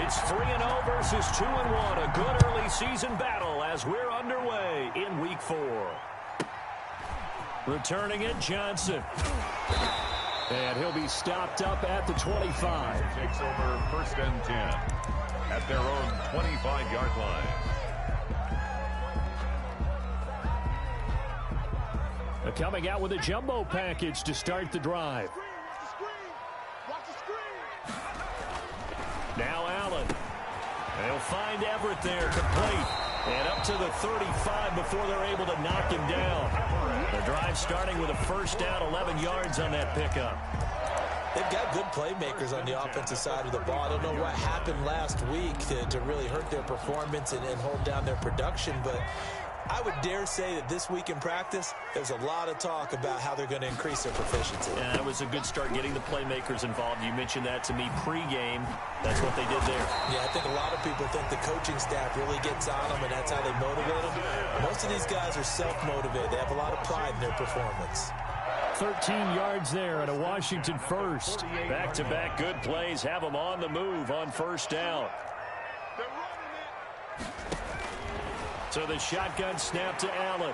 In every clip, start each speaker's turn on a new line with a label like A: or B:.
A: It's 3-0 versus 2-1. A good early season battle as we're underway in Week 4. Returning it, Johnson. And he'll be stopped up at the 25.
B: Takes over 1st and 10 at their own 25-yard line.
A: Coming out with a jumbo package to start the drive. Now Allen. They'll find Everett there, complete. And up to the 35 before they're able to knock him down. The drive starting with a first down, 11 yards on that pickup.
C: They've got good playmakers on the offensive side of the ball. I don't know what happened last week to really hurt their performance and hold down their production, but I would dare say that this week in practice, there's a lot of talk about how they're going to increase their proficiency.
A: Yeah, that was a good start getting the playmakers involved. You mentioned that to me pregame. That's what they did there.
C: Yeah, I think a lot of people think the coaching staff really gets on them, and that's how they motivate them. Most of these guys are self-motivated. They have a lot of pride in their performance.
A: 13 yards there at a Washington first. Back-to-back good plays have them on the move on first down. So the shotgun snap to Allen.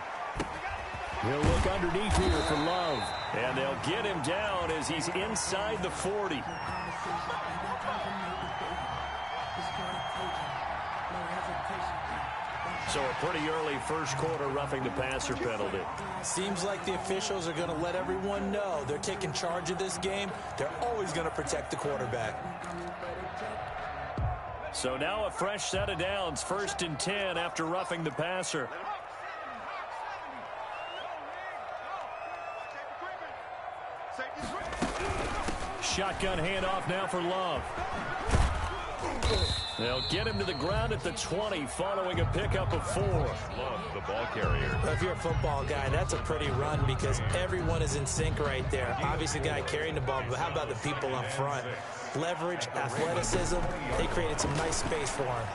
A: He'll look underneath here for Love. And they'll get him down as he's inside the 40. So a pretty early first quarter roughing the passer penalty.
C: Seems like the officials are going to let everyone know they're taking charge of this game. They're always going to protect the quarterback.
A: So now a fresh set of downs, 1st and 10 after roughing the passer. Shotgun handoff now for Love. They'll get him to the ground at the 20 following a pickup of 4.
B: Love the ball carrier.
C: If you're a football guy, that's a pretty run because everyone is in sync right there. Obviously, the guy carrying the ball, but how about the people up front? Leverage, athleticism, they created some nice space for him.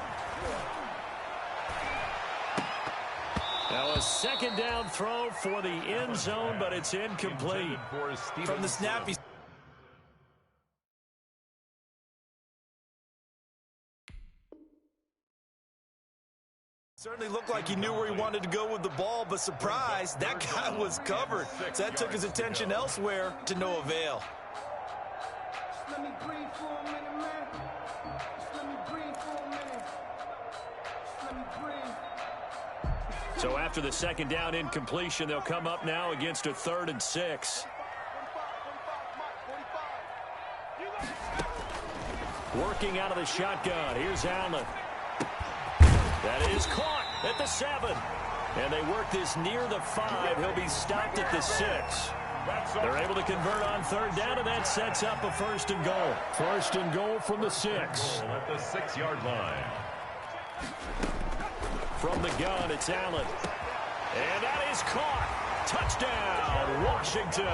A: Now a second down throw for the end zone, but it's incomplete.
C: From the snap, he certainly looked like he knew where he wanted to go with the ball, but surprise, that guy was covered. So that took his attention elsewhere to no avail.
D: Let me breathe for a minute, man. Just let me breathe for a minute. Just let me breathe.
A: So after the second down incompletion, they'll come up now against a 3rd and 6. Working out of the shotgun. Here's Allen. That is caught at the 7. And they work this near the 5. He'll be stopped at the 6. They're able to convert on 3rd down, and that sets up a 1st and goal. 1st and goal from the 6.
B: At the 6-yard line.
A: From the gun, it's Allen. And that is caught. Touchdown, Washington.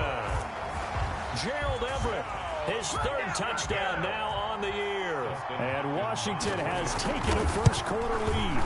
A: Gerald Everett, his 3rd touchdown now on the year. And Washington has taken a first quarter lead.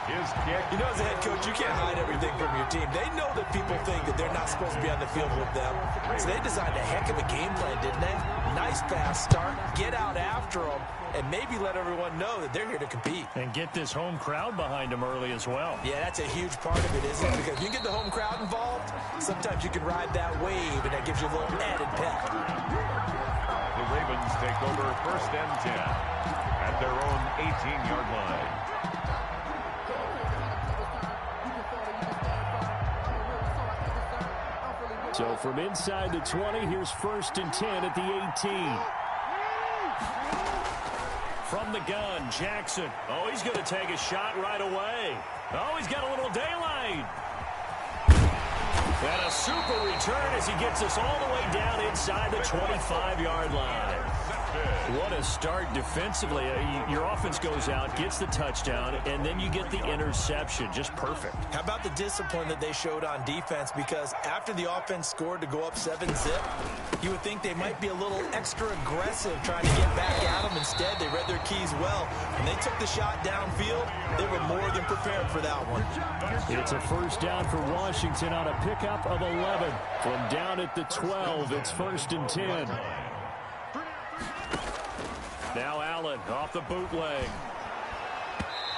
B: His kick.
C: You know, as a head coach, you can't hide everything from your team. They know that people think that they're not supposed to be on the field with them. So they designed a heck of a game plan, didn't they? Nice pass start, get out after them, and maybe let everyone know that they're here to compete.
A: And get this home crowd behind them early as well.
C: Yeah, that's a huge part of it, isn't it? Because if you get the home crowd involved, sometimes you can ride that wave, and that gives you a little added pep.
B: The Ravens take over 1st and 10 at their own 18-yard line.
A: So from inside the 20, here's 1st and 10 at the 18. From the gun, Jackson. Oh, he's going to take a shot right away. Oh, he's got a little daylight. And a super return as he gets us all the way down inside the 25-yard line. What a start defensively. Your offense goes out, gets the touchdown, and then you get the interception. Just perfect.
C: How about the discipline that they showed on defense? Because after the offense scored to go up 7-zip, you would think they might be a little extra aggressive trying to get back at them. Instead, they read their keys well. When they took the shot downfield, they were more than prepared for that one.
A: It's a first down for Washington on a pickup of 11. From down at the 12, it's 1st and 10. Now Allen off the bootleg.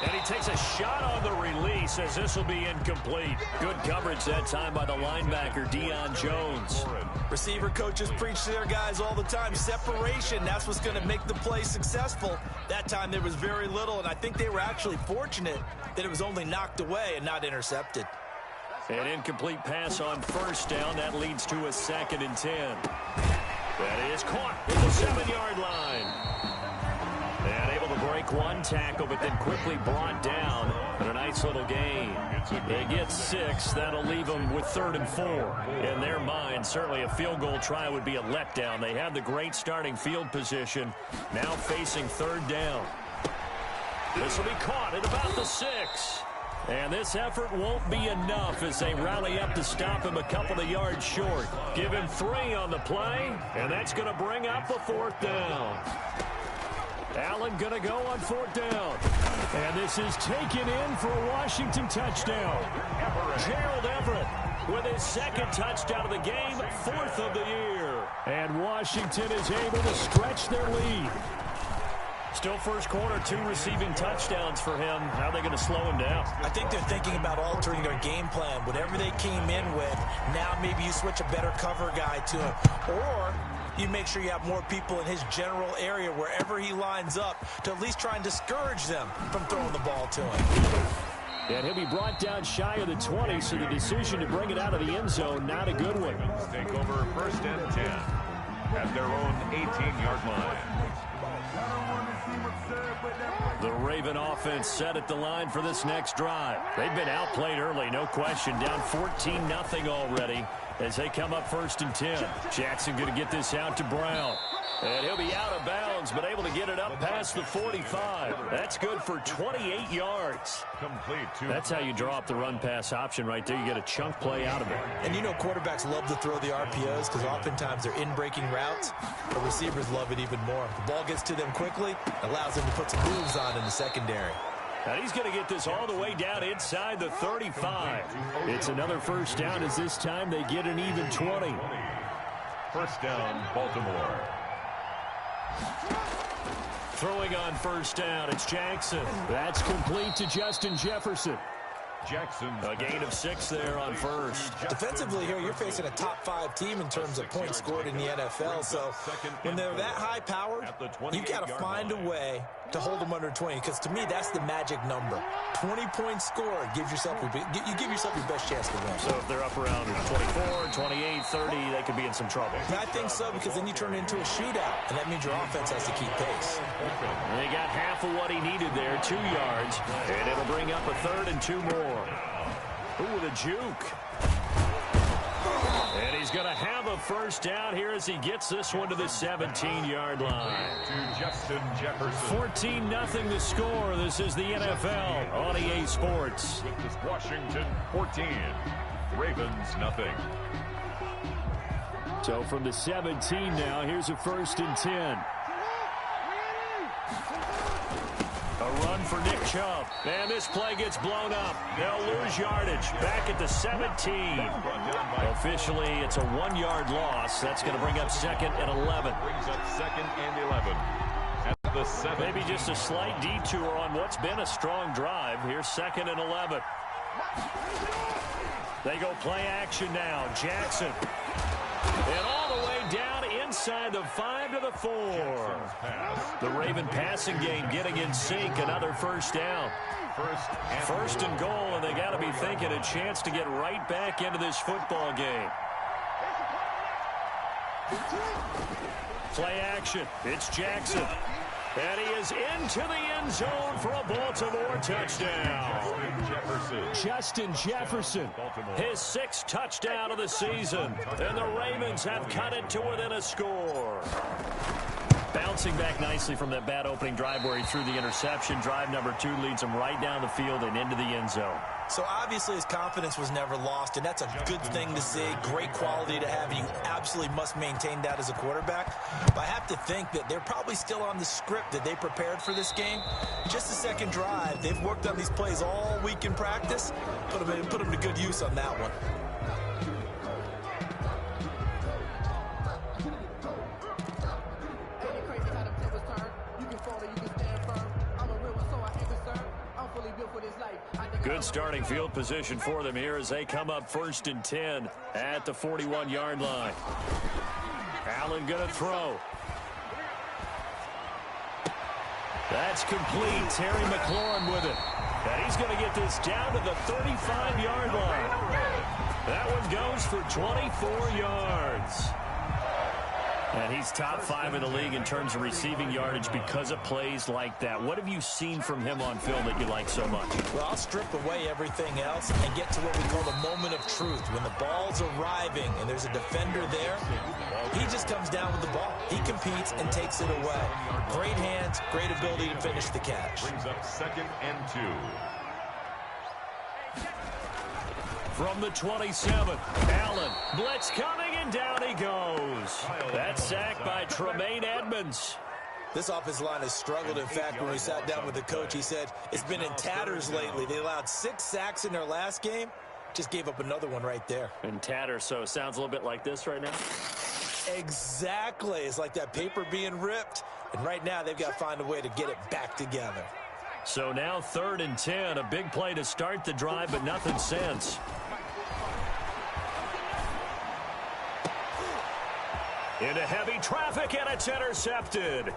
A: And he takes a shot on the release as this will be incomplete. Good coverage that time by the linebacker, Deion Jones.
C: Receiver coaches preach to their guys all the time. Separation, that's what's going to make the play successful. That time there was very little, and I think they were actually fortunate that it was only knocked away and not intercepted.
A: An incomplete pass on first down. That leads to a 2nd and 10. That is caught at the 7-yard line. And able to break one tackle, but then quickly brought down. But a nice little gain. They get 6. That'll leave them with 3rd and 4. In their mind, certainly a field goal try would be a letdown. They have the great starting field position. Now facing 3rd down. This will be caught at about the 6. And this effort won't be enough as they rally up to stop him a couple of yards short. Give him 3 on the play, and that's going to bring up a 4th down. Allen going to go on 4th down. And this is taken in for a Washington touchdown. Gerald Everett with his 2nd touchdown of the game, 4th of the year. And Washington is able to stretch their lead. Still first quarter, 2 receiving touchdowns for him. How are they going to slow him down?
C: I think they're thinking about altering their game plan. Whatever they came in with, now maybe you switch a better cover guy to him. Or you make sure you have more people in his general area wherever he lines up to at least try and discourage them from throwing the ball to him.
A: And he'll be brought down shy of the 20, so the decision to bring it out of the end zone, not a good one.
B: Take over 1st and 10 at their own 18-yard line.
A: The Raven offense set at the line for this next drive. They've been outplayed early, no question. Down 14-0 already as they come up 1st and 10. Jackson going to get this out to Brown. And he'll be out of bounds, but able to get it up past the 45. That's good for 28 yards.
B: Complete.
A: That's how you draw up the run-pass option right there. You get a chunk play out of it.
C: And you know quarterbacks love to throw the RPOs because oftentimes they're in-breaking routes. The receivers love it even more. The ball gets to them quickly, allows them to put some moves on in the secondary.
A: And he's going to get this all the way down inside the 35. It's another 1st down as this time they get an even 20.
B: 1st down, Baltimore.
A: Throwing on 1st down, it's Jackson. That's complete to Justin Jefferson.
B: Jackson.
A: A gain of 6 there on 1st.
C: Defensively here, you're facing a top-5 team in terms of points scored in the NFL. So when they're that high-powered, you've got to find a way to hold them under 20. Because to me, that's the magic number. 20 points scored gives yourself you give yourself your best chance to win.
A: So if they're up around 24, 28, 30, they could be in some trouble.
C: And I think so, because then you turn it into a shootout, and that means your offense has to keep pace.
A: They got half of what he needed there, 2 yards, and it'll bring up a 3rd and 2 more. Ooh, the juke. And he's going to have a 1st down here as he gets this one to the 17-yard line.
B: To Justin Jefferson.
A: 14-0 the score. This is the NFL on EA Sports.
B: This is Washington 14. Ravens nothing.
A: So from the 17 now, here's a 1st and 10. A run for Nick Chubb. And this play gets blown up. They'll lose yardage. Back at the 17. Officially, it's a 1-yard loss. That's going to bring up 2nd and 11.
B: Brings up 2nd and 11. At the 7.
A: Maybe just a slight detour on what's been a strong drive. Here's 2nd and 11. They go play action now. Jackson. And all the way down inside the 5 to the 4. The Raven passing game getting in sync. Another 1st down. First and goal, and they got to be thinking a chance to get right back into this football game. Play action. It's Jackson. And he is into the end zone for a Baltimore touchdown. Justin Jefferson, his 6th touchdown of the season. And the Ravens have cut it to within a score. Bouncing back nicely from that bad opening drive where he threw the interception. Drive number 2 leads him right down the field and into the end zone.
C: So obviously his confidence was never lost, and that's a good thing to see. Great quality to have. You absolutely must maintain that as a quarterback. But I have to think that they're probably still on the script that they prepared for this game. Just the 2nd drive. They've worked on these plays all week in practice. Put them to good use on that one.
A: Good starting field position for them here as they come up 1st and 10 at the 41-yard line. Allen going to throw. That's complete. Terry McLaurin with it. And he's going to get this down to the 35-yard line. That one goes for 24 yards. And he's top 5 in the league in terms of receiving yardage because of plays like that. What have you seen from him on film that you like so much?
C: Well, I'll strip away everything else and get to what we call the moment of truth. When the ball's arriving and there's a defender there, he just comes down with the ball. He competes and takes it away. Great hands, great ability to finish the catch.
B: Brings up 2nd and 2.
A: From the 27, Allen, blitz coming, and down he goes. That's sacked by Tremaine Edmonds.
C: This offensive line has struggled. In fact, when we sat down with the coach, he said it's been in tatters lately. They allowed 6 sacks in their last game. Just gave up another one right there.
A: In tatters, so it sounds a little bit like this right now?
C: Exactly. It's like that paper being ripped. And right now, they've got to find a way to get it back together.
A: So now 3rd and 10. A big play to start the drive, but nothing since. Into heavy traffic, and it's intercepted.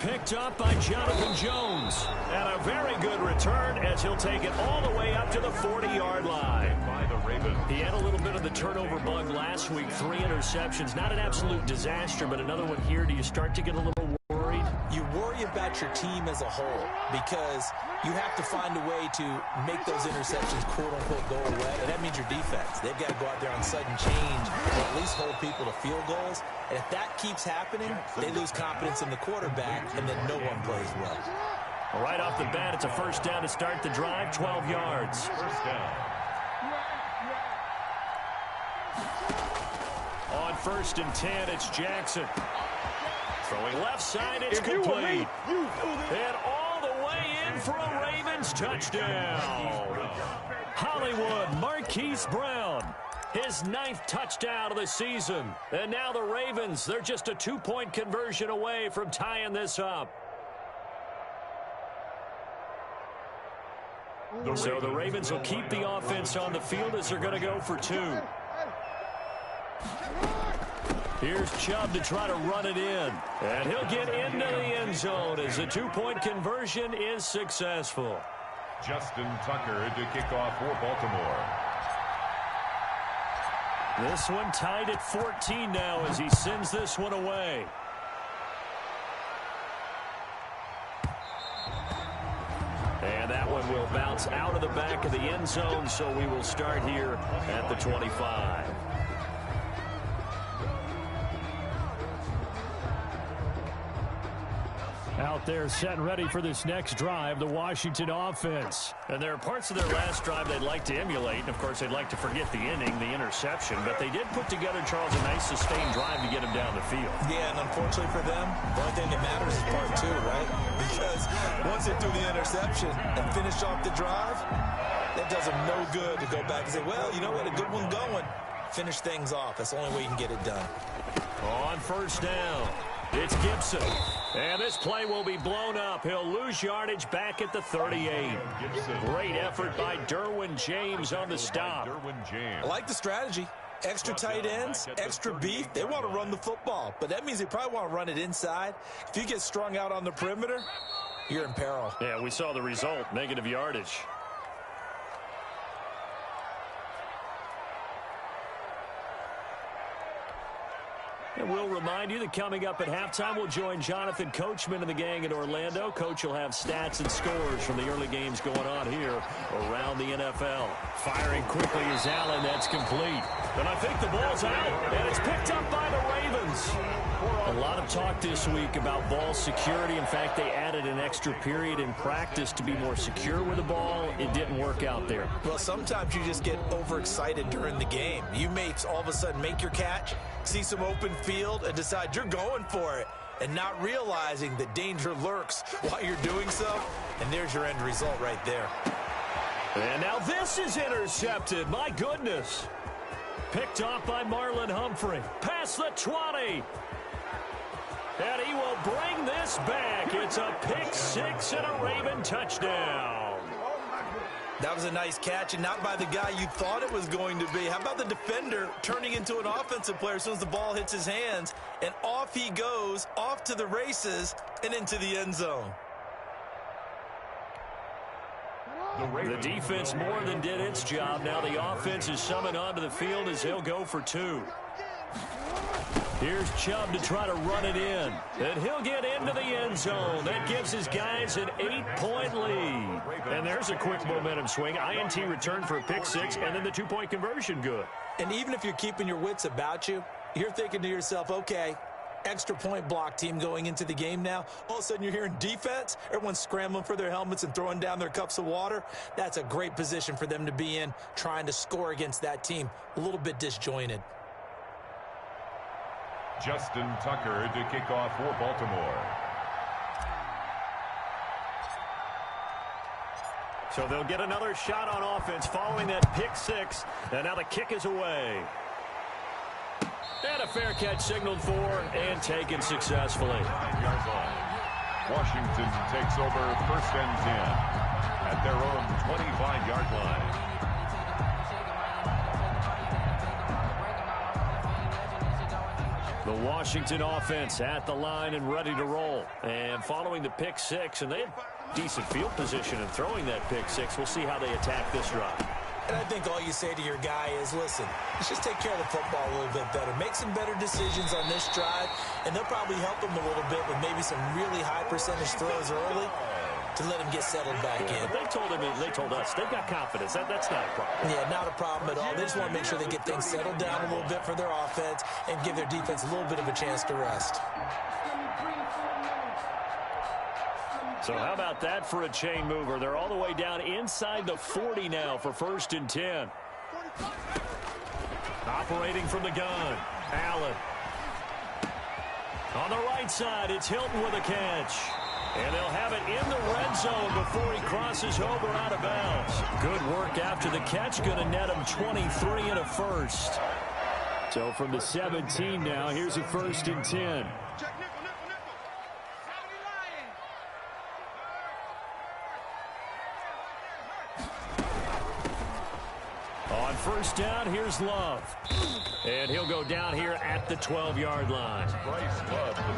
A: Picked up by Jonathan Jones. And a very good return as he'll take it all the way up to the 40-yard line.
B: By the Ravens.
A: He had a little bit of the turnover bug last week. 3 interceptions. Not an absolute disaster, but another one here. Do you start to get a little worried?
C: You worry about your team as a whole because you have to find a way to make those interceptions quote-unquote go away, and that means your defense. They've got to go out there on sudden change or at least hold people to field goals, and if that keeps happening, they lose confidence in the quarterback, and then no one plays well.
A: Right off the bat, it's a 1st down to start the drive, 12 yards.
B: 1st down.
A: On 1st and 10, it's Jackson. Throwing left side, it's complete. And all the way in for a Ravens touchdown. Hollywood Marquise Brown, his 9th touchdown of the season. And now the Ravens, they're just a 2-point conversion away from tying this up. So the Ravens will keep the offense on the field as they're going to go for 2. Here's Chubb to try to run it in. And he'll get into the end zone as the 2-point conversion is successful.
B: Justin Tucker to kick off for Baltimore.
A: This one tied at 14 now as he sends this one away. And that one will bounce out of the back of the end zone, so we will start here at the 25. Out there set and ready for this next drive, the Washington offense. And there are parts of their last drive they'd like to emulate. And, of course, they'd like to forget the inning, the interception. But they did put together, Charles, a nice sustained drive to get him down the field.
C: Yeah, and unfortunately for them, the only thing that matters is part 2, right? Because once they threw the interception and finished off the drive, that does them no good to go back and say, well, you know what, a good one going. Finish things off. That's the only way you can get it done.
A: On 1st down, it's Gibson. And this play will be blown up. He'll lose yardage back at the 38. Great effort by Derwin James on the stop.
C: I like the strategy. Extra tight ends, extra beef. They want to run the football, but that means they probably want to run it inside. If you get strung out on the perimeter, you're in peril.
A: Yeah, we saw the result, negative yardage. And we'll remind you that coming up at halftime, we'll join Jonathan Coachman and the gang in Orlando. Coach will have stats and scores from the early games going on here around the NFL. Firing quickly is Allen. That's complete. And I think the ball's out, and it's picked up by the Ravens. A lot of talk this week about ball security. In fact, they added an extra period in practice to be more secure with the ball. It didn't work out there.
C: Well, sometimes you just get overexcited during the game. You may all of a sudden make your catch, see some open field, and decide you're going for it, and not realizing that danger lurks while you're doing so. And there's your end result right there.
A: And now this is intercepted. My goodness. Picked off by Marlon Humphrey. Past the 20. And he will bring this back. It's a pick 6 and a Raven touchdown.
C: That was a nice catch, and not by the guy you thought it was going to be. How about the defender turning into an offensive player as soon as the ball hits his hands, and off he goes, off to the races, and into the end zone.
A: The defense more than did its job. Now the offense is summoned onto the field as he'll go for 2. Here's Chubb to try to run it in. And he'll get into the end zone. That gives his guys an 8-point lead. And there's a quick momentum swing. INT return for a pick 6, and then the 2-point conversion good.
C: And even if you're keeping your wits about you, you're thinking to yourself, okay, extra point block team going into the game now. All of a sudden you're hearing defense. Everyone's scrambling for their helmets and throwing down their cups of water. That's a great position for them to be in, trying to score against that team. A little bit disjointed.
B: Justin Tucker to kick off for Baltimore.
A: So they'll get another shot on offense following that pick 6. And now the kick is away. And a fair catch signaled for and taken successfully.
B: 5-yard line. Washington takes over 1st and 10 at their own 25-yard line.
A: The Washington offense at the line and ready to roll. And following the pick 6, and they have decent field position in throwing that pick 6. We'll see how they attack this drive.
C: And I think all you say to your guy is, listen, let's just take care of the football a little bit better. Make some better decisions on this drive, and they'll probably help him a little bit with maybe some really high percentage throws early to let him get settled back in.
A: But they told us, they've got confidence. That's not a problem.
C: Yeah, not a problem at all. They just want to make sure they get things settled down a little bit for their offense and give their defense a little bit of a chance to rest.
A: So how about that for a chain mover? They're all the way down inside the 40 now for 1st and 10. Operating from the gun, Allen. On the right side, it's Hilton with a catch. And they'll have it in the red zone before he crosses over out of bounds. Good work after the catch. Going to net him 23 and a first. So from the 17 now, here's a 1st and 10. On 1st down, here's Love. And he'll go down here at the 12-yard line.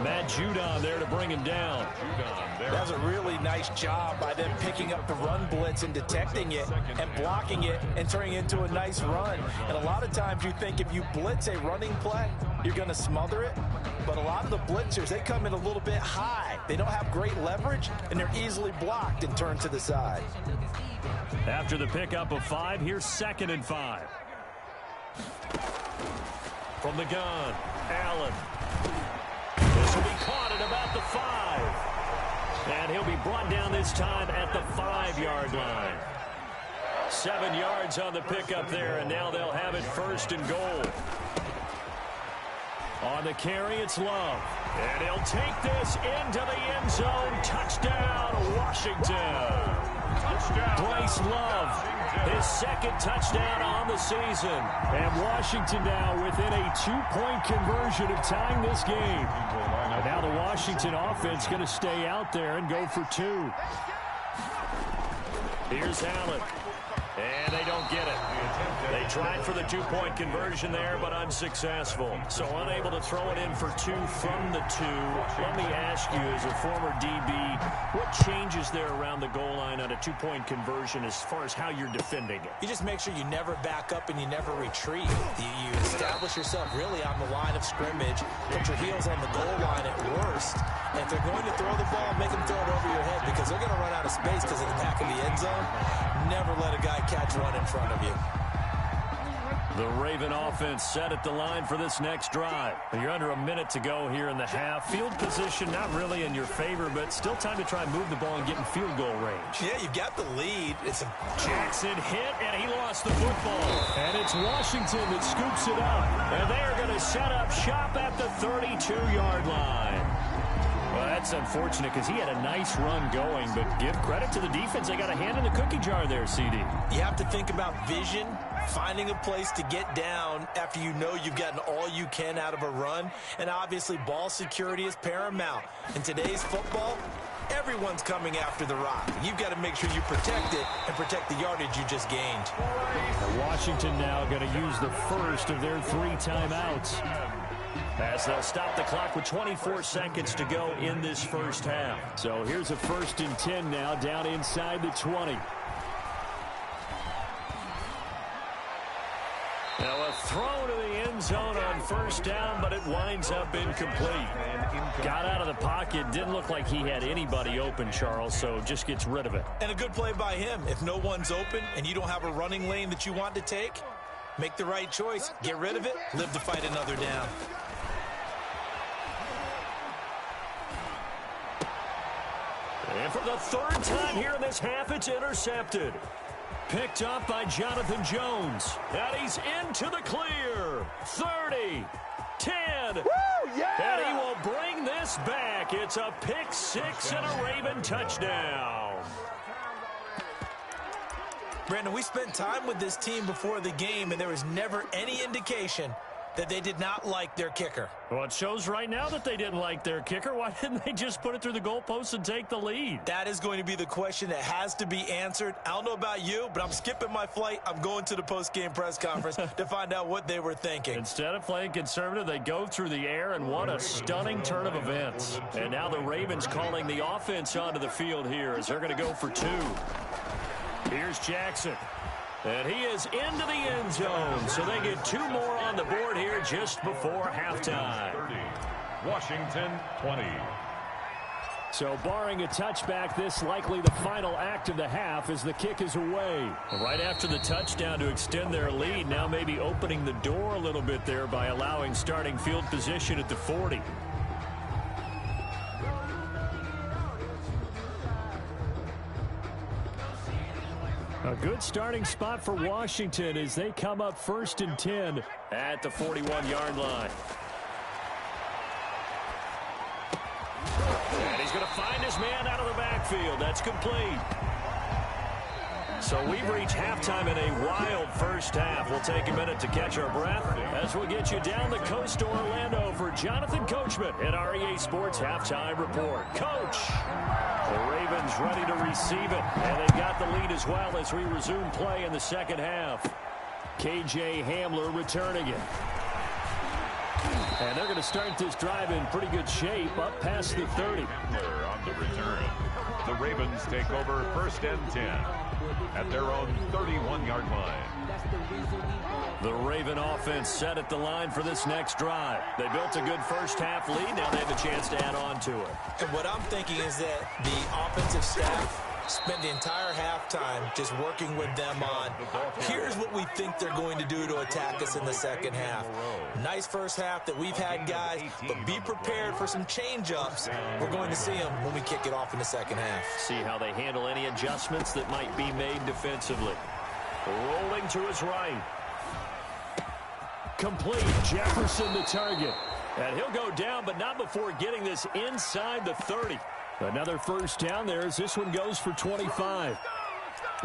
A: Matt Judon there to bring him down.
C: That was a really nice job by them picking up the run blitz and detecting it and blocking it and turning it into a nice run. And a lot of times you think if you blitz a running play, you're going to smother it. But a lot of the blitzers, they come in a little bit high. They don't have great leverage, and they're easily blocked and turned to the side.
A: After the pickup of 5, here's 2nd and 5. From the gun, Allen. This will be caught at about the 5. And he'll be brought down this time at the 5-yard line. 7 yards on the pickup there, and now they'll have it 1st and goal. On the carry, it's Love. And he'll take this into the end zone. Touchdown, Washington. Bryce Love, his 2nd touchdown on the season. And Washington now within a 2-point conversion of tying this game. And now the Washington offense going to stay out there and go for 2. Here's Allen. And they don't get it. They tried for the 2-point conversion there, but unsuccessful. So unable to throw it in for 2 from the 2. Let me ask you, as a former DB, what changes there around the goal line on a 2-point conversion as far as how you're defending it?
C: You just make sure you never back up and you never retreat. You establish yourself really on the line of scrimmage, put your heels on the goal line at worst, and if they're going to throw the ball, make them throw it over your head because they're going to run out of space because of the back of the end zone. Never let a guy catch one in front of you.
A: The Raven offense set at the line for this next drive. You're under a minute to go here in the half. Field position not really in your favor, but still time to try and move the ball and get in field goal range.
C: Yeah, you've got the lead. It's a
A: Jackson hit, and he lost the football. And it's Washington that scoops it up. And they are going to set up shop at the 32-yard line. Well, that's unfortunate because he had a nice run going, but give credit to the defense. They got a hand in the cookie jar there, CD.
C: You have to think about vision, finding a place to get down after you know you've gotten all you can out of a run. And obviously, ball security is paramount. In today's football, everyone's coming after the rock. You've got to make sure you protect it and protect the yardage you just gained.
A: Washington now going to use the first of their 3 timeouts, as they'll stop the clock with 24 seconds to go in this first half. So here's a 1st and 10 now, down inside the 20. Now a throw to the end zone on 1st down, but it winds up incomplete. Got out of the pocket, didn't look like he had anybody open, Charles, so just gets rid of it.
C: And a good play by him. If no one's open and you don't have a running lane that you want to take, make the right choice, get rid of it, live to fight another down.
A: And for the 3rd time here in this half, it's intercepted. Picked up by Jonathan Jones. And he's into the clear. 30, 10. Woo, yeah! And he will bring this back. It's a pick 6 and a Raven touchdown.
C: Brandon, we spent time with this team before the game, and there was never any indication that they did not like their kicker.
A: Well, it shows right now that they didn't like their kicker. Why didn't they just put it through the goalpost and take the lead?
C: That is going to be the question that has to be answered. I don't know about you, but I'm skipping my flight. I'm going to the post-game press conference to find out what they were thinking.
A: Instead of playing conservative, they go through the air, and what a stunning turn of events. And now the Ravens calling the offense onto the field here as they're going to go for 2. Here's Jackson. And he is into the end zone, so they get 2 more on the board here just before halftime.
B: 30, Washington 20.
A: So barring a touchback, this likely the final act of the half as the kick is away. Right after the touchdown to extend their lead, now maybe opening the door a little bit there by allowing starting field position at the 40. A good starting spot for Washington as they come up 1st and 10 at the 41-yard line. And he's going to find his man out of the backfield. That's complete. So we've reached halftime in a wild first half. We'll take a minute to catch our breath as we get you down the coast to Orlando for Jonathan Coachman at REA Sports Halftime Report. Coach, the Ravens ready to receive it, and they've got the lead as well as we resume play in the second half. KJ Hamler returning it. And they're going to start this drive in pretty good shape up past the 30.
B: On the return. The Ravens take over 1st and 10 at their own 31-yard line.
A: The Raven offense set at the line for this next drive. They built a good first half lead. Now they have a chance to add on to it.
C: And what I'm thinking is that the offensive staff spent the entire halftime just working with them on, here's what we think they're going to do to attack us in the second half. Nice first half that we've had, guys, but be prepared for some change-ups. We're going to see them when we kick it off in the second half.
A: See how they handle any adjustments that might be made defensively. Rolling to his right. Complete. Jefferson the target. And he'll go down, but not before getting this inside the 30. Another first down there as this one goes for 25.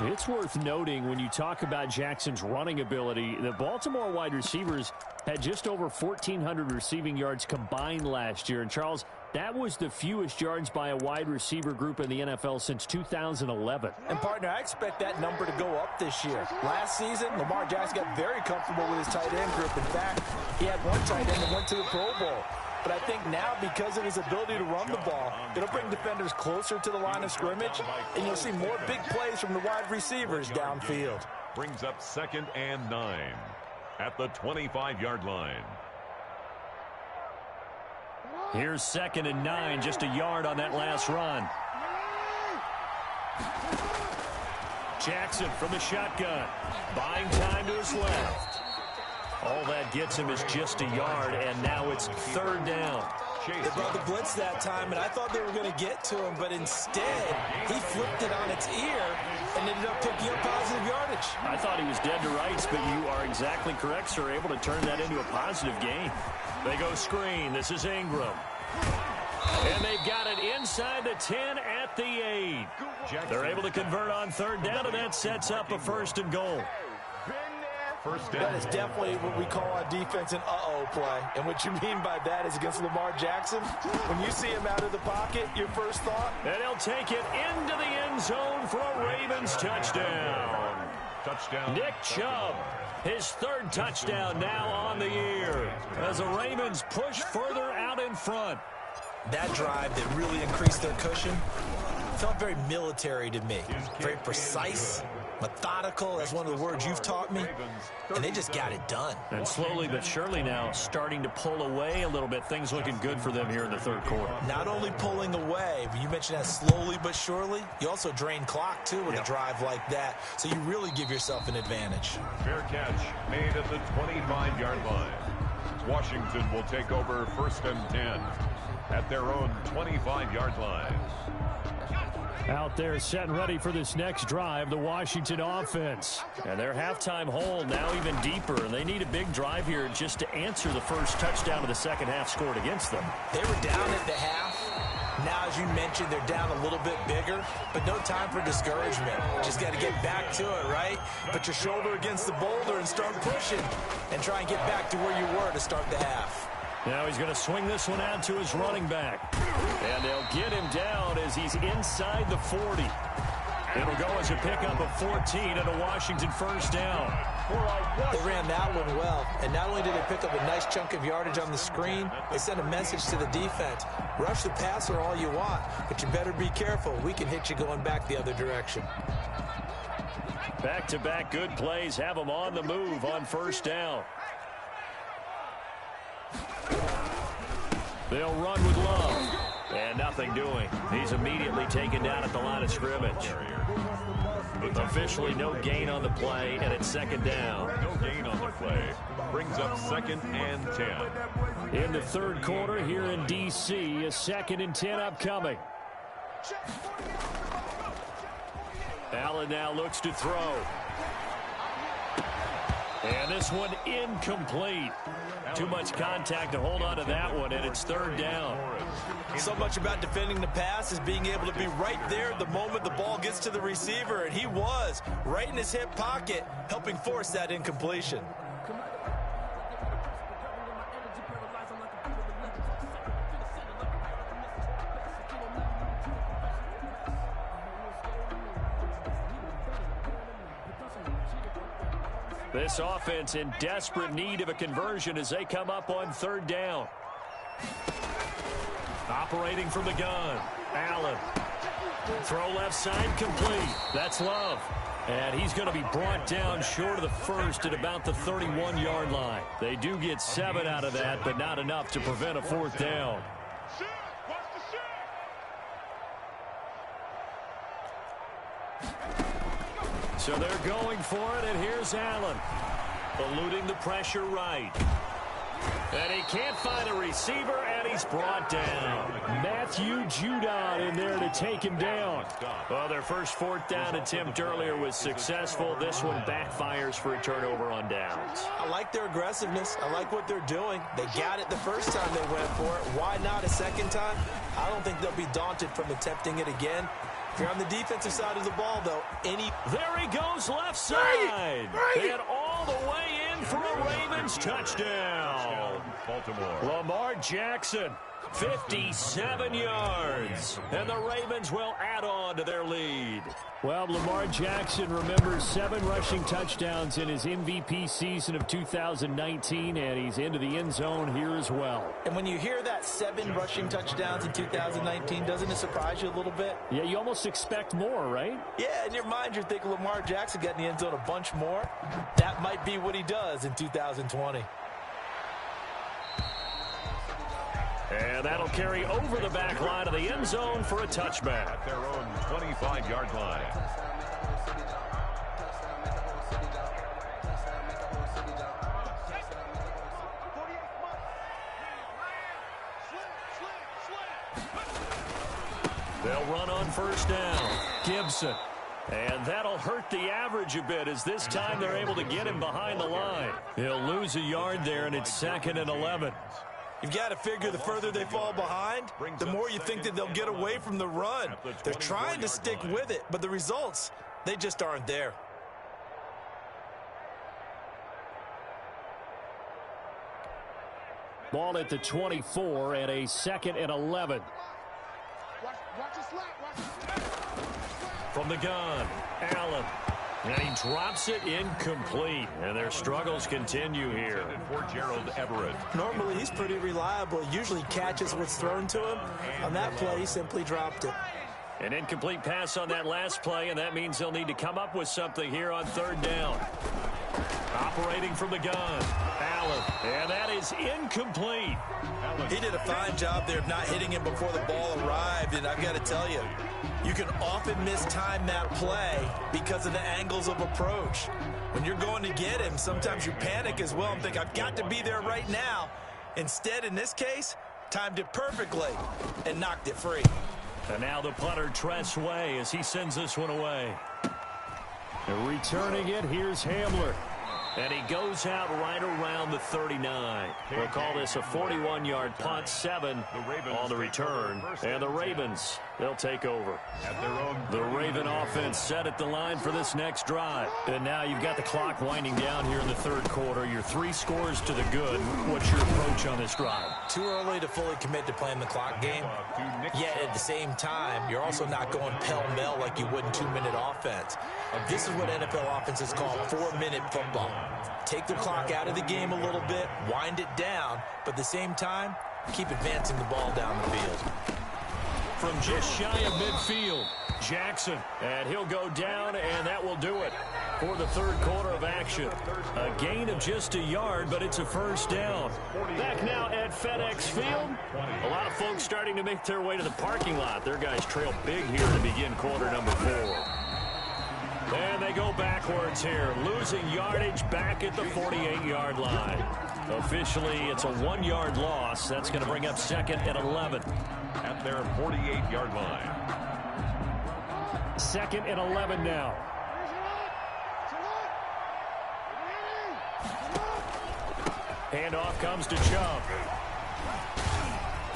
A: It's worth noting when you talk about Jackson's running ability, the Baltimore wide receivers had just over 1,400 receiving yards combined last year. And, Charles, that was the fewest yards by a wide receiver group in the NFL since 2011.
C: And, partner, I expect that number to go up this year. Last season, Lamar Jackson got very comfortable with his tight end group. In fact, he had one tight end that went to the Pro Bowl. But I think now, because of his ability to run the ball, it'll bring defenders closer to the line of scrimmage, and you'll see more big plays from the wide receivers downfield.
B: Brings up 2nd and 9 at the 25-yard line.
A: Here's 2nd and 9, just a yard on that last run. Jackson from the shotgun, buying time to his left. All that gets him is just a yard, and now it's 3rd down.
C: They brought the blitz that time, and I thought they were going to get to him, but instead, he flipped it on its ear and ended up picking up positive yardage.
A: I thought he was dead to rights, but you are exactly correct, sir, able to turn that into a positive gain. They go screen. This is Ingram. And they've got it inside the 10 at the 8. They're able to convert on 3rd down, and that sets up a 1st and goal.
B: First
C: That
B: down.
C: is definitely what we call on defense an uh-oh play. And what you mean by that is against Lamar Jackson, when you see him out of the pocket, your first thought?
A: And he'll take it into the end zone for a Ravens touchdown.
B: Touchdown.
A: Nick Chubb, his third touchdown now on the year as the Ravens push further out in front.
C: That drive that really increased their cushion felt very military to me. Very precise, methodical. That's one of the words you've taught me. And they just got it done.
A: And slowly but surely now starting to pull away a little bit. Things looking good for them here in the third quarter.
C: Not only pulling away, but you mentioned that slowly but surely. You also drain clock, too, with a drive like that. So you really give yourself an advantage.
B: Fair catch made at the 25-yard line. Washington will take over first and 10 at their own 25-yard line.
A: Out there set and ready for this next drive, the Washington offense. And their halftime hole now even deeper. And they need a big drive here just to answer the first touchdown of the second half scored against them.
C: They were down at the half. Now, as you mentioned, they're down a little bit bigger, but no time for discouragement. Just got to get back to it, right? Put your shoulder against the boulder and start pushing and try and get back to where you were to start the half.
A: Now he's going to swing this one out to his running back. And they'll get him down as he's inside the 40. It'll go as a pickup of 14 and a Washington first down.
C: They ran that one well, and not only did they pick up a nice chunk of yardage on the screen, they sent a message to the defense. Rush the passer all you want, but you better be careful. We can hit you going back the other direction.
A: Back-to-back good plays have them on the move on first down. They'll run with Love. And nothing doing. He's immediately taken down at the line of scrimmage. Officially no gain on the play, and it's second down.
B: No gain on the play. Brings up second and 10.
A: In the third quarter here in D.C., a second and 10 upcoming. Allen now looks to throw. And this one incomplete. Too much contact to hold on to that one, and it's third down.
C: So much about defending the pass is being able to be right there the moment the ball gets to the receiver, and he was right in his hip pocket, helping force that incompletion.
A: This offense in desperate need of a conversion as they come up on third down. Operating from the gun, Allen. Throw left side complete. That's Love. And he's going to be brought down short of the first at about the 31-yard line. They do get 7 out of that, but not enough to prevent a fourth down. So they're going for it, and here's Allen. Eluding the pressure right. And he can't find a receiver, and he's brought down. Matthew Judon in there to take him down. Well, their first fourth down attempt earlier was successful. This one backfires for a turnover on downs.
C: I like their aggressiveness. I like what they're doing. They got it the first time they went for it. Why not a second time? I don't think they'll be daunted from attempting it again. If you're on the defensive side of the ball, though,
A: There he goes left side. And all the way in for a Ravens touchdown.
B: Baltimore.
A: Lamar Jackson, 57 yards. And the Ravens will add on to their lead. Well, Lamar Jackson remembers 7 rushing touchdowns in his MVP season of 2019, and he's into the end zone here as well.
C: And when you hear that 7 rushing touchdowns in 2019, doesn't it surprise you a little bit?
A: Yeah, you almost expect more, right?
C: Yeah, in your mind, you're thinking Lamar Jackson got in the end zone a bunch more. That might be what he does in 2020.
A: And that'll carry over the back line of the end zone for a touchback.
B: At their own 25-yard line.
A: They'll run on first down. Gibson. And that'll hurt the average a bit as this time they're able to get him behind the line. He'll lose a yard there, and it's second and 11.
C: You've got to figure the further they fall behind, the more you think that they'll get away from the run. They're trying to stick with it, but the results, they just aren't there.
A: Ball at the 24 and a 2nd and 11. From the gun, Allen. And he drops it incomplete. And their struggles continue here.
B: For Gerald Everett.
C: Normally, he's pretty reliable. He usually catches what's thrown to him. On that play, he simply dropped it.
A: An incomplete pass on that last play, and that means they'll need to come up with something here on 3rd down. Operating from the gun, Allen. And that is incomplete.
C: He did a fine job there of not hitting him before the ball arrived. And I've got to tell you, you can often mistime that play because of the angles of approach. When you're going to get him, sometimes you panic as well and think, I've got to be there right now. Instead, in this case, timed it perfectly and knocked it free.
A: And now the punter, Tress Way, as he sends this one away. And returning it, here's Hamler. And he goes out right around the 39. We'll call this a 41-yard punt, 7 on the return. And the Ravens, they'll take over. The Raven offense set at the line for this next drive. And now you've got the clock winding down here in the 3rd quarter. You're 3 scores to the good. What's your approach on this drive?
C: Too early to fully commit to playing the clock game. Yet at the same time, you're also not going pell-mell like you would in 2-minute offense. This is what NFL offenses call 4-minute football. Take the clock out of the game a little bit, wind it down, but at the same time, keep advancing the ball down the field.
A: From just shy of midfield, Jackson, and he'll go down, and that will do it for the 3rd quarter of action. A gain of just a yard, but it's a 1st down. Back now at FedEx Field. A lot of folks starting to make their way to the parking lot. Their guys trail big here to begin quarter number 4. And they go backwards here, losing yardage back at the 48-yard line. Officially, it's a 1-yard loss. That's going to bring up 2nd and 11.
B: At their 48-yard line.
A: 2nd and 11 now. Handoff comes to Chubb.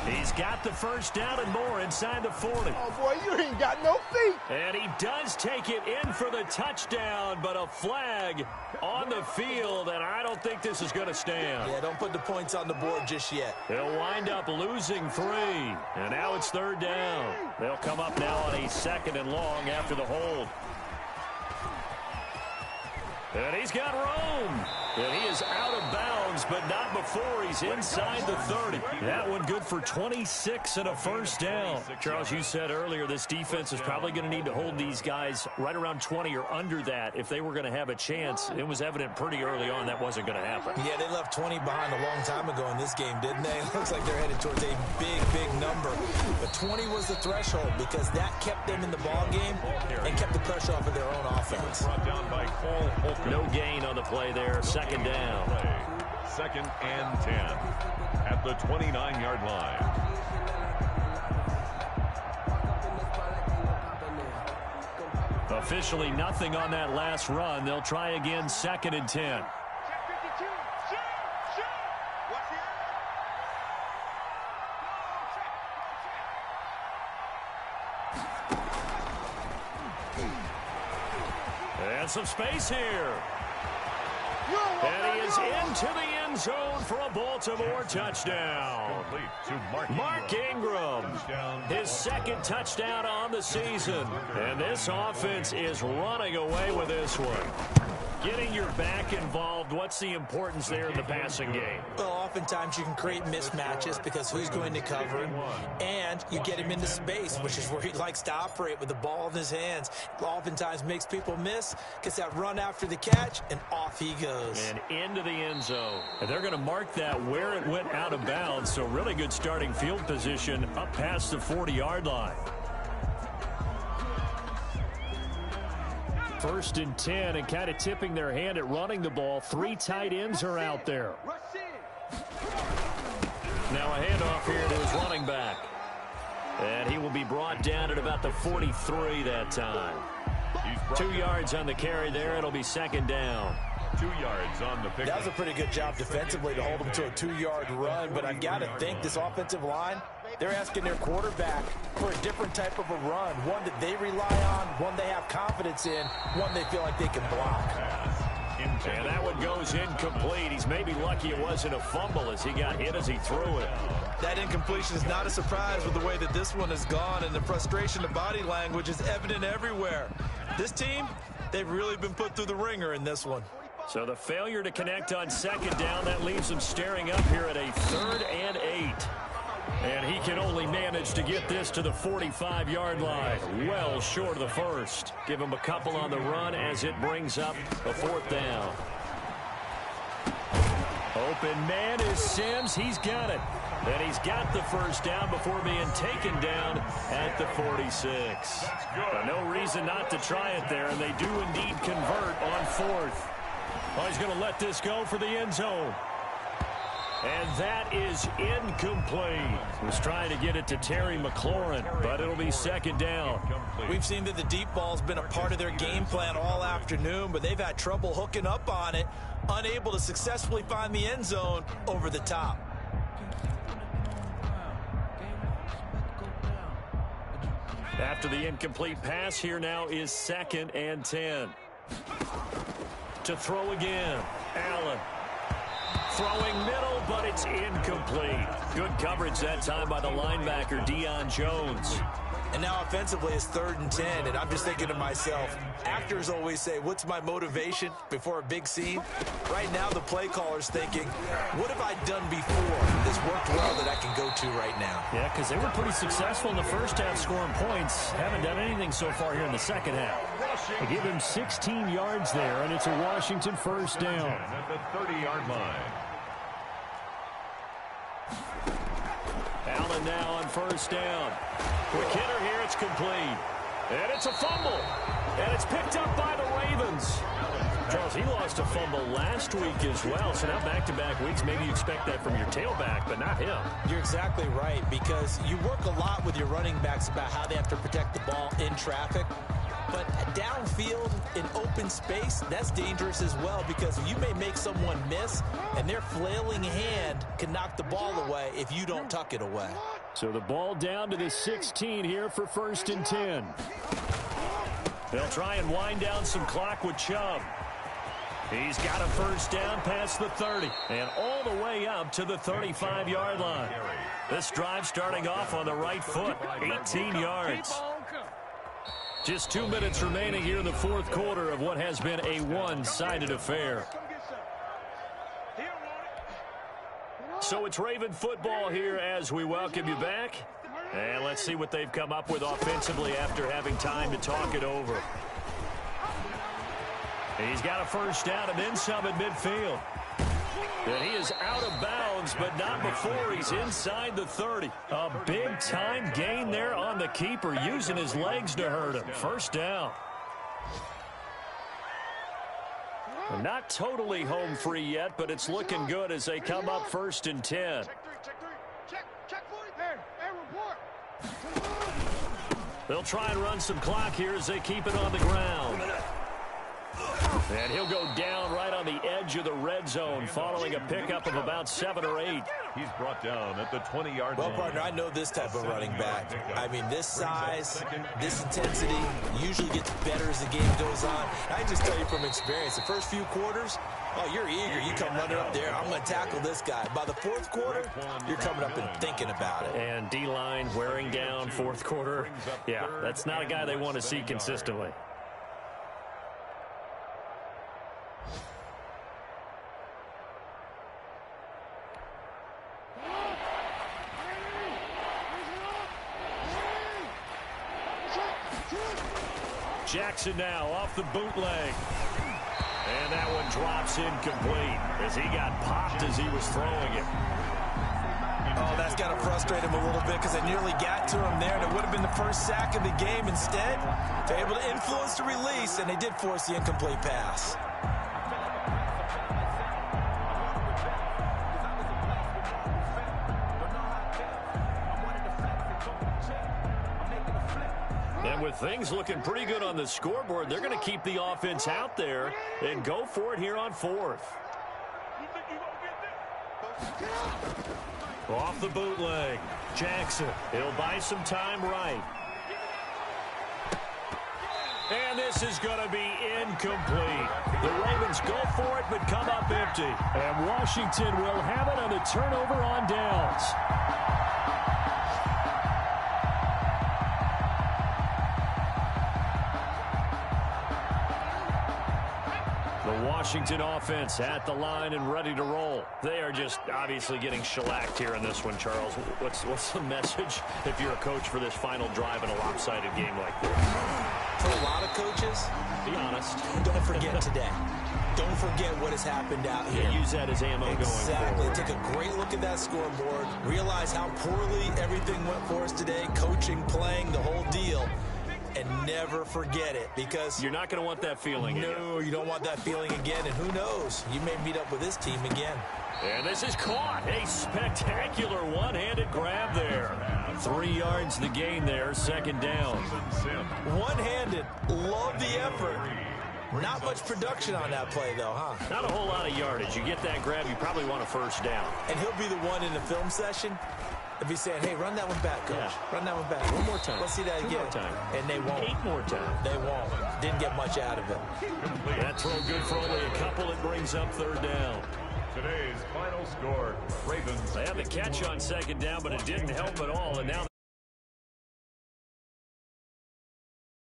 A: He's got the 1st down and more inside the 40.
E: Oh, boy, you ain't got no feet.
A: And he does take it in for the touchdown, but a flag on the field, and I don't think this is going to stand.
C: Yeah, don't put the points on the board just yet.
A: They'll wind up losing 3, and now it's 3rd down. They'll come up now on a 2nd and long after the hold. And he's got room. And he is out of bounds, but not before he's inside the 30. That one good for 26 and a 1st down. Charles, you said earlier this defense is probably going to need to hold these guys right around 20 or under that if they were going to have a chance. It was evident pretty early on that wasn't going to happen.
C: Yeah, they left 20 behind a long time ago in this game, didn't they? It looks like they're headed towards a big, big number. But 20 was the threshold because that kept them in the ball game and kept the pressure off of their own offense.
B: Brought down by Cole Holcomb.
A: No gain on the play there. 2nd down.
B: 2nd and 10 at the 29-yard line.
A: Officially nothing on that last run. They'll try again 2nd and 10. And some space here. And he is into the end zone for a Baltimore touchdown. Mark Ingram, his 2nd touchdown on the season. And this offense is running away with this one. Getting your back involved, what's the importance there in the passing game?
C: Well, oftentimes you can create mismatches because who's going to cover him, and you get him into space, which is where he likes to operate with the ball in his hands. Oftentimes makes people miss, gets that run after the catch, and off he goes.
A: And into the end zone. And they're going to mark that where it went out of bounds, so really good starting field position up past the 40-yard line. 1st and 10, and kind of tipping their hand at running the ball. 3 tight ends are out there. Now a handoff here to his running back. And he will be brought down at about the 43 that time. 2 yards on the carry there. It'll be 2nd down.
B: 2 yards on the pick.
C: That was a pretty good job defensively to hold him to a 2-yard run, but I've got to think this offensive line, they're asking their quarterback for a different type of a run, one that they rely on, one they have confidence in, one they feel like they can block.
B: intended.
A: And that one goes incomplete. He's maybe lucky it wasn't a fumble as he got hit as he threw it.
C: That incompletion is not a surprise with the way that this one has gone, and the frustration of body language is evident everywhere. This team, they've really been put through the ringer in this one.
A: So the failure to connect on second down, that leaves him staring up here at a 3rd and 8. And he can only manage to get this to the 45-yard line. Well short of the first. Give him a couple on the run as it brings up a 4th down. Open man is Sims. He's got it. And he's got the first down before being taken down at the 46. But no reason not to try it there, and they do indeed convert on 4th. Oh, he's going to let this go for the end zone. And that is incomplete. He was trying to get it to Terry McLaurin, but it'll be 2nd down.
C: We've seen that the deep ball's been a part of their game plan all afternoon, but they've had trouble hooking up on it, unable to successfully find the end zone over the top.
A: After the incomplete pass, here now is 2nd and 10. To throw again, Allen. Throwing middle, but it's incomplete. Good coverage that time by the linebacker, Deion Jones.
C: And now offensively it's 3rd and 10, and I'm just thinking to myself, actors always say, what's my motivation before a big scene? Right now the play caller's thinking, what have I done before that's worked well that I can go to right now?
A: Yeah, because they were pretty successful in the first half scoring points. Haven't done anything so far here in the second half. They give him 16 yards there, and it's a Washington first down.
B: At the 30-yard line.
A: Allen now on first down. Quick hitter here, it's complete. And it's a fumble. And it's picked up by the Ravens. Charles, he lost a fumble last week as well, so now back-to-back weeks, maybe you expect that from your tailback, but not him.
C: You're exactly right, because you work a lot with your running backs about how they have to protect the ball in traffic. But downfield in open space, that's dangerous as well, because you may make someone miss, and their flailing hand can knock the ball away if you don't tuck it away.
A: So the ball down to the 16 here for 1st and 10. They'll try and wind down some clock with Chubb. He's got a first down past the 30 and all the way up to the 35-yard line. This drive starting off on the right foot, 18 yards. Just 2 minutes remaining here in the 4th quarter of what has been a one-sided affair. So it's Raven football here as we welcome you back. And let's see what they've come up with offensively after having time to talk it over. He's got a first down and then some at midfield. And he is out of bounds, but not before he's inside the 30. A big-time gain there on the keeper, using his legs to hurt him. First down. Not totally home free yet, but it's looking good as they come up 1st and 10. They'll try and run some clock here as they keep it on the ground. And he'll go down right on the edge of the red zone following a pickup of about 7 or 8.
B: He's brought down at the 20-yard line.
C: Well, partner, I know this type of running back. I mean, this size, this intensity usually gets better as the game goes on. I just tell you from experience, the first few quarters, oh, you're eager. You come running up there, I'm going to tackle this guy. By the 4th quarter, you're coming up and thinking about it.
A: And D-line wearing down 4th quarter. Yeah, that's not a guy they want to see consistently. Jackson now off the bootleg. And that one drops incomplete as he got popped as he was throwing it.
C: Oh, that's got to frustrate him a little bit because they nearly got to him there, and it would have been the first sack of the game. Instead, they're able to influence the release, and they did force the incomplete pass.
A: And with things looking pretty good on the scoreboard, they're going to keep the offense out there and go for it here on 4th. Off the bootleg, Jackson. He'll buy some time right. And this is going to be incomplete. The Ravens go for it, but come up empty.
F: And Washington will have it on the turnover on downs.
A: The Washington offense at the line and ready to roll. They are just obviously getting shellacked here in this one, Charles. What's the message if you're a coach for this final drive in a lopsided game like this?
C: For a lot of coaches,
A: be honest.
C: Don't forget today. Don't forget what has happened out here.
A: Yeah, use that as ammo going forward.
C: Take a great look at that scoreboard. Realize how poorly everything went for us today. Coaching, playing, the whole deal. And never forget it, because
A: you're not going to want that feeling again.
C: No, you don't want that feeling again. And who knows? You may meet up with this team again.
A: And this is caught. A spectacular one-handed grab there. 3 yards the gain there, second down.
C: One-handed. Love the effort. Not much production on that play, though, huh?
A: Not a whole lot of yardage. You get that grab, you probably want a first down.
C: And he'll be the one in the film session if he's saying, hey, run that one back, coach.
A: Yeah.
C: Run that one back.
A: One more time.
C: Let's see that again.
A: 2 more time.
C: And they won't.
A: 8 more times.
C: They won't. Didn't get much out of it.
A: That throw good for only a couple. It brings up third down.
B: Today's final score, Ravens.
A: They had the catch on second down, but it didn't help at all. And now